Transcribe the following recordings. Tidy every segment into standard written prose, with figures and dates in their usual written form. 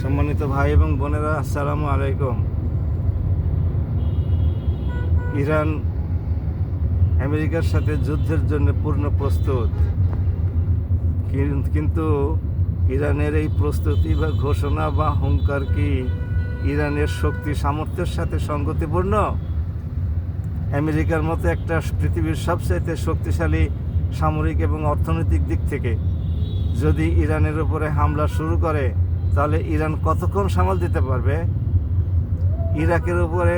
সম্মানিত ভাই এবং বোনেরা, আসসালামু আলাইকুম। ইরান আমেরিকার সাথে যুদ্ধের জন্য পূর্ণ প্রস্তুত, কিন্তু ইরানের এই প্রস্তুতি বা ঘোষণা বা হুঙ্কার কি ইরানের শক্তি সামর্থ্যের সাথে সঙ্গতিপূর্ণ? আমেরিকার মতো একটা পৃথিবীর সবচাইতে শক্তিশালী সামরিক এবং অর্থনৈতিক দিক থেকে যদি ইরানের উপরে হামলা শুরু করে, তাহলে ইরান কতক্ষণ সামাল দিতে পারবে? ইরাকের উপরে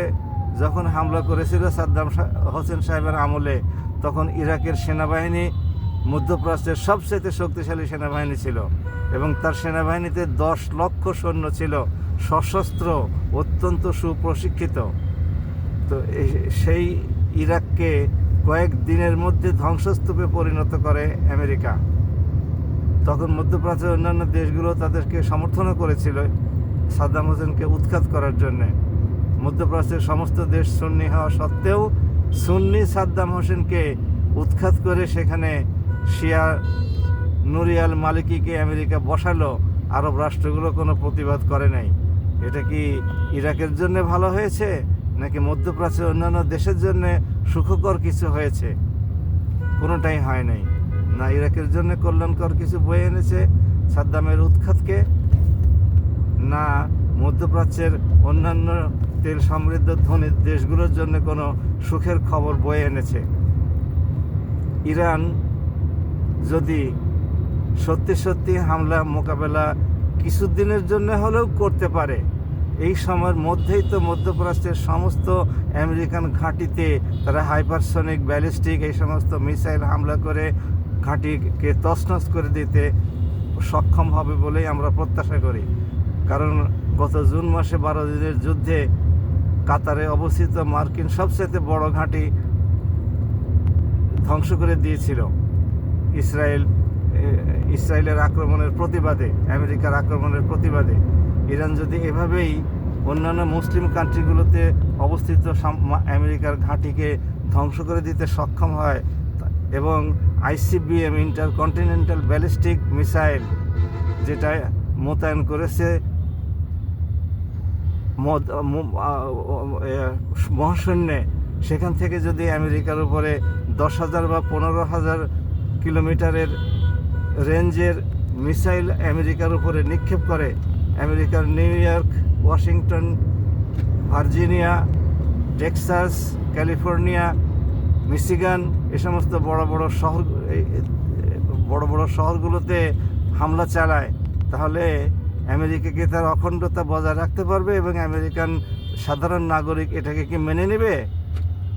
যখন হামলা করেছিল সাদ্দাম হোসেন সাহেবের আমলে, তখন ইরাকের সেনাবাহিনী মধ্যপ্রাচ্যের সবচেয়ে শক্তিশালী সেনাবাহিনী ছিল এবং তার সেনাবাহিনীতে 10 লক্ষ সৈন্য ছিল, সশস্ত্র, অত্যন্ত সুপ্রশিক্ষিত। তো সেই ইরাককে কয়েক দিনের মধ্যে ধ্বংসস্তূপে পরিণত করে আমেরিকা। তখন মধ্যপ্রাচ্যের অন্যান্য দেশগুলো তাদেরকে সমর্থনও করেছিল সাদ্দাম হোসেনকে উৎখাত করার জন্যে। মধ্যপ্রাচ্যের সমস্ত দেশ সুন্নি হওয়া সত্ত্বেও সুন্নি সাদ্দাম হোসেনকে উৎখাত করে সেখানে শিয়া নুরি আল মালিকিকে আমেরিকা বসালো। আরব রাষ্ট্রগুলো কোনো প্রতিবাদ করে নাই। এটা কি ইরাকের জন্য ভালো হয়েছে, নাকি মধ্যপ্রাচ্যের অন্যান্য দেশের জন্য সুখকর কিছু হয়েছে? কোনোটাই হয় নাই। না ইরাকের জন্য কল্যাণকর কিছু বয়ে এনেছে সাদ্দামের উৎখাতকে, না মধ্যপ্রাচ্যের অন্যান্য তেল সমৃদ্ধ ধনী দেশগুলোর জন্য কোনো সুখের খবর বয়ে এনেছে। ইরান যদি সত্যি সত্যি হামলা মোকাবেলা কিছুদিনের জন্য হলেও করতে পারে, এই সময়ের মধ্যেই তো মধ্যপ্রাচ্যের সমস্ত আমেরিকান ঘাঁটিতে তারা হাইপারসনিক, ব্যালিস্টিক এই সমস্ত মিসাইল হামলা করে ঘাঁটিকে তছনছ করে দিতে সক্ষম হবে বলেই আমরা প্রত্যাশা করি। কারণ গত জুন মাসে 12 দিনের যুদ্ধে কাতারে অবস্থিত মার্কিন সবচেয়ে বড় ঘাঁটি ধ্বংস করে দিয়েছিল ইসরায়েলের আক্রমণের প্রতিবাদে, আমেরিকার আক্রমণের প্রতিবাদে। ইরান যদি এভাবেই অন্যান্য মুসলিম কান্ট্রিগুলোতে অবস্থিত আমেরিকার ঘাঁটিকে ধ্বংস করে দিতে সক্ষম হয় এবং ICBM ইন্টারকন্টিনেন্টাল ব্যালিস্টিক মিসাইল যেটা মোতায়েন করেছে মহাশূন্যে, সেখান থেকে যদি আমেরিকার উপরে 10,000 বা 15,000 কিলোমিটারের রেঞ্জের মিসাইল আমেরিকার উপরে নিক্ষেপ করে, আমেরিকার New York, Washington, Virginia, Texas, California, Michigan এ সমস্ত বড় বড় শহরগুলোতে হামলা চালায়, তাহলে আমেরিকাকে তার অখণ্ডতা বজায় রাখতে পারবে এবং আমেরিকান সাধারণ নাগরিক এটাকে কি মেনে নেবে?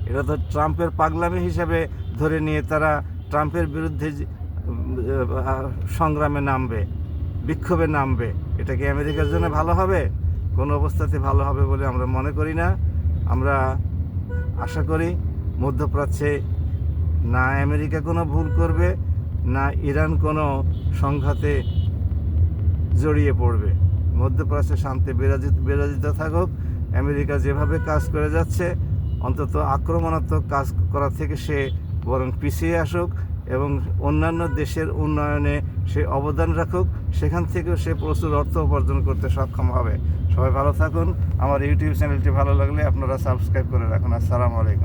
এটা তো ট্রাম্পের পাগলামি হিসাবে ধরে নিয়ে তারা ট্রাম্পের বিরুদ্ধে সংগ্রামে নামবে, বিক্ষোভে নামবে। এটা কি আমেরিকার জন্য ভালো হবে? কোনো অবস্থাতে ভালো হবে বলে আমরা মনে করি না। আমরা আশা করি মধ্যপ্রাচ্যে না আমেরিকা কোনো ভুল করবে, না ইরান কোনো সংঘাতে জড়িয়ে পড়বে। মধ্যপ্রাচ্যে শান্তি বিরাজিত থাকুক। আমেরিকা যেভাবে কাজ করে যাচ্ছে, অন্তত আক্রমণাত্মক কাজ করা থেকে সে বরং পিছিয়ে আসুক এবং অন্যান্য দেশের উন্নয়নে সে অবদান রাখুক। সেখান থেকেও সে প্রচুর অর্থ উপার্জন করতে সক্ষম হবে। সবাই ভালো থাকুন। আমার ইউটিউব চ্যানেলটি ভালো লাগলে আপনারা সাবস্ক্রাইব করে রাখুন। আসসালামু আলাইকুম।